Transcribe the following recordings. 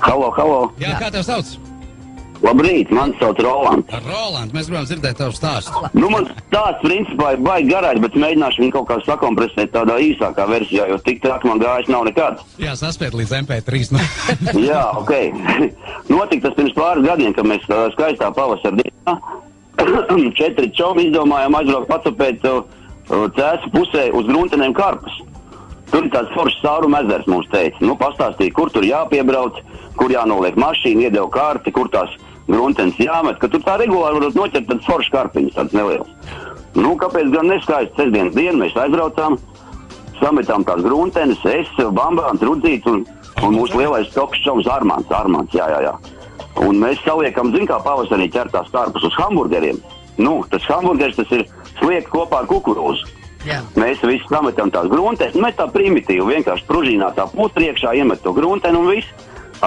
Halo. Jā, kā tev sauc? Labrīt, man sauc Rolands. Roland, mēs gribam dzirdēt tavu stāstu. Nu, man stāsts principā ir baigi garāks, bet mēģināšu viņu kaut kā sakompresēt tādā īsākā versijā, jo tik traki man gājis nav nekad. Jā, saspēt līdz MP3. Jā, ok. Notika tas pirms pāris gadiem, kad mēs skaistā pavasara dienā 4 čomi izdomājām aizbraukt pacapēt Cēsu pusē uz gruntenēm karpus. Tur ir tāds foršs cauruma ezers, mums teica. Nu, pastāstīja, kur tur jāpiebrauc, kur jānoliek mašīnu, iedeva karti, kur tās gruntenes jāmet, ka tur tā regulāri varot noķert tāds foršs karpiņas, tāds neliels. Nu, kāpēc gan neskaisti sestdienas dienu mēs aizbraucām, sametām tās gruntenes, es, Bambāns, Rudzīts un mūsu lielais toks čoms Armāns, jā. Un mēs saliekam, zin kā pavasarī ķertās karpus uz hamburgeriem. Nu, tas hamburgers, tas ir sliekt kopā ar kukurūzu. Jā. Mēs visi sametam tās gruntenes, mēs tā primitīvi vienkārši pružīnā tā putra iekšā, iemet to grunteni un viss.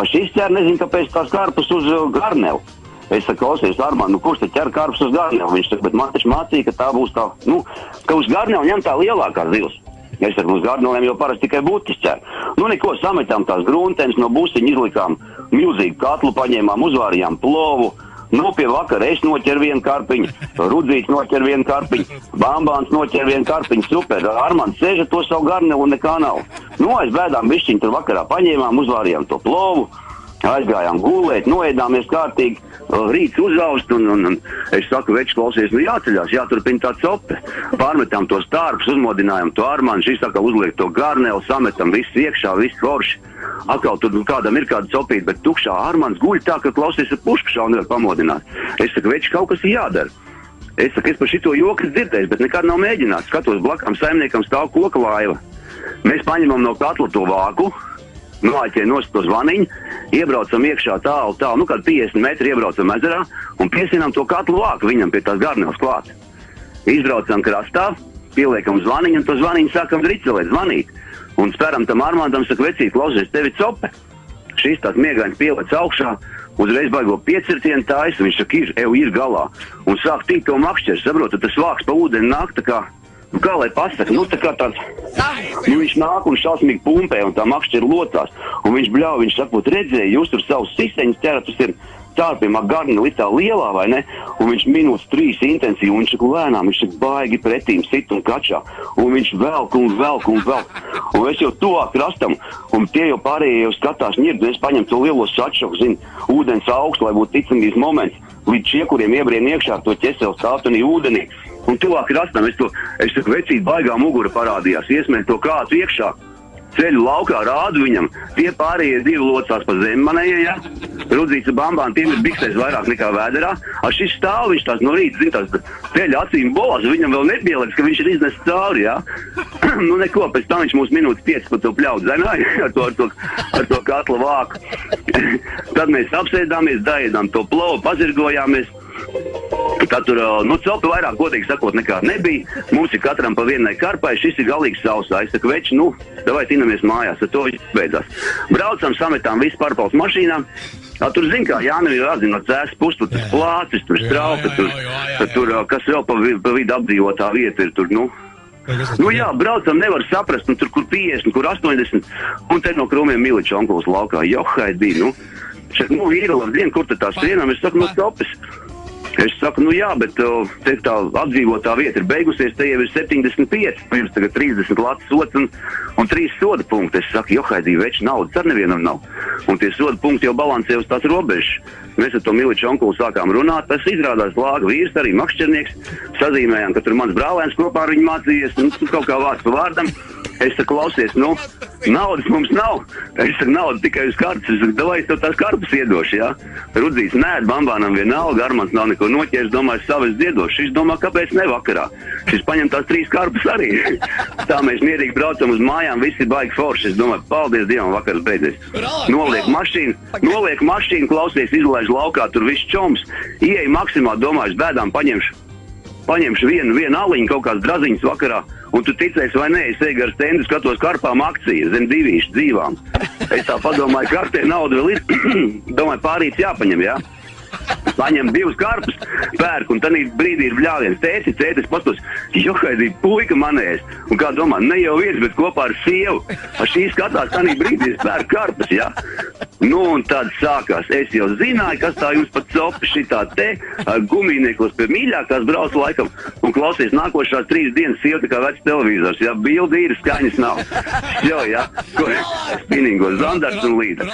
Šis ķer, nezinu, kāpēc tās karpus uz garnevu. Es saku, klausies, Armand, nu kurš te ķer karpus uz garnevu? Viņš saka, bet man taču mācīja, ka tā būs tā, nu, ka uz garnevu ņem tā lielākā zivs. Es saku, uz garneviem jau parasti tikai butis ķer. Nu, neko, sametām tās gruntenes, no busiņa izlikām milzīgu katlu, paņēmām, uzvārījām plovu. Nu, pie vakara es noķeru vienu karpiņu, Rudzīts noķeru vienu karpiņu, Bambāns noķeru vienu karpiņu, super, Armands sēža to savu garnevu un nekā nav. Nu, aiz bēdām bišķiņu tur vakarā paņēmām, uzvārījām to plovu, aizgājām gulēt, noēdāmies kārtīgi, rīts uzaust un es saku, veči, klausies, nu jāceļās, jāturpina tā cope. Pārmetām tos tārpus, uzmodinājām to Armandu, šis saka, uzliek to garnevu, sametam visu iekšā, visu forši. Atkal tur kādam ir kāda copīta, bet tukšā Armands guļ tā, ka klausies ar puškašā nevar pamodināt. Es saku, veči, kaut kas jādara. Es saku, es par šito joku dzirdēju, bet nekad nav mēģināts. Skatos, blakām saimniekam stāv koka laiva. Mēs paņemam no katla to vāku, noāķē nost to zvaniņu, iebraucam iekšā tālu, nu kād 50 metri iebraucam ezerā un piesinām to katlu vāku viņam pie tās garnevas klāt. Izbraucam krastā, pieliekam zvaniņu un to zvaniņu sākam dricelēt, zvanīt. Un speram tam Armandam, saka, vecīt, klausies, tevi cope. Šis tāds miegains pielec augšā, uzreiz baigo piecirtienu taisa, viņš saka, ir galā. Un sāk tīt to makšķeri, saprotu, tas vāks pa ūdeni nāk tā kā, nu kā lai pasaka, nu tā kā tāds, nu viņš nāk un šausmīgi pumpē un tā makšķeri locās. Un viņš bļauj, viņš saka, redzēja, jūs tur savus siseņus ķerat, tas ir cārpījumā garni litā lielā, vai ne? Un viņš minūtes 3 intensīvi, un viņš saka lēnām, viņš saka baigi pretīm sit un kačā. Un viņš velk. Un es jau tuvāk krastam, un tie jau pārējie jau skatās ņird, un es paņem to lielo sačoku, zinu, ūdens augstu, lai būtu ticamības moments, līdz šie, kuriem iebrien iekšā to ķeseli stāvtonī ūdenī. Un tuvāk krastam, es saku, vecīt, baigā mugura parādījās, iesmēr to kātu iekšā. Ceļu laukā rādu viņam, tie pārējie 2 locās pa zemi manējie, ja? Rudzīts un Bambāni, tiem ir biksēs vairāk nekā vēderā. Šis stāv, viņš tās no rīta, zin, tās ceļa acīm bolās, viņam vēl nepielēdz, ka viņš ir iznesis cauri, ja? Nu neko, pēc tam viņš mūs minūtes 5 pa to pļaudu zenāja ar to katla vāku. Tad mēs apsēdāmies, daēdām to plovu, pazirgojāmies. Tad tur, copi vairāk, godīgi sakot, nekā nebija. Mums ir katram pa vienai karpai, šis ir galīgs sausā. Es saku, veči, davai tinamies mājās, ar to viss beidzās. Braucam, sametām visu pārpals mašīnām. Tur zin kā, Jānim ir atzina no Cēsas puses, tur tas plācis, tur strauka, tur, kas vēl pa vidu apdzīvotā vieta ir tur, Nu jā, braucam, nevar saprast, tur kur 50, kur 80, un te no Krūmiem Miliča onkulas laukā. Johaidī, Vīrala diena, kur tad tās skrienām, es saku, topis. Es saku, jā, bet te tā apdzīvotā vieta ir beigusies, te jau ir 75, pirms tagad 30 lats sots un 3 soda punkti. Es saku, johaidī, veči, naudas ar nevienam nav. Un tie soda punkti jau balansē uz tās robežas. Mēs ar to Miliča onkulu sākām runāt, tas izrādās lāga vīrs, arī makšķernieks. Sazīmējām, ka tur mans brālēns kopā ar viņu mācījies, kaut kā vārds pa vārdam. Es saku, klausies, naudas mums nav. Es saku, nauda tikai uz kartes. Es saku, davai, es tev tās kartes iedošu, jā. Rudzīts, nē, Bambānam vienalga, Armands nav neko noķēris, domāju, savas iedošu. Šis domā, kāpēc ne vakarā. Šis paņem tās 3 karpes arī. Tā mēs mierīgi braucam uz mājām, visi baigi forši. Es domāju, paldies Dievam, vakars beidzies. Noliek mašīnu, klausies, izlaiž laukā, tur viss čoms. Ieej maksimā, domāju, bēdām paņemšu vienu aliņu, kaut kāds draziņas vakarā, un tu ticēsi vai nē, es eju ar stendu, skatos karpām akcijas, zem 2 dzīvām. Es tā padomāju, kartē nauda vēl ir, domāju, pārīts jāpaņem, jā? Paņem 2 karpus, pērk, un tad brīdī ir bļāviens. Tētis pastos, johaidī, puika manējs. Un kā domā, ne jau viens, bet kopā ar sievu. Šī skatās, tā brīdī es pērk karpus, jā. Nu, un tad sākās. Es jau zināju, kas tā jums pat copa šitā te, gumīniekos pie mīļākās brauc laikam. Un klausies, nākošās 3 dienas sieva tā kā vecs televizors, jā, bildi ir, skaņas nav. Jo, jā, ko spinīgos zandarts un līdzi.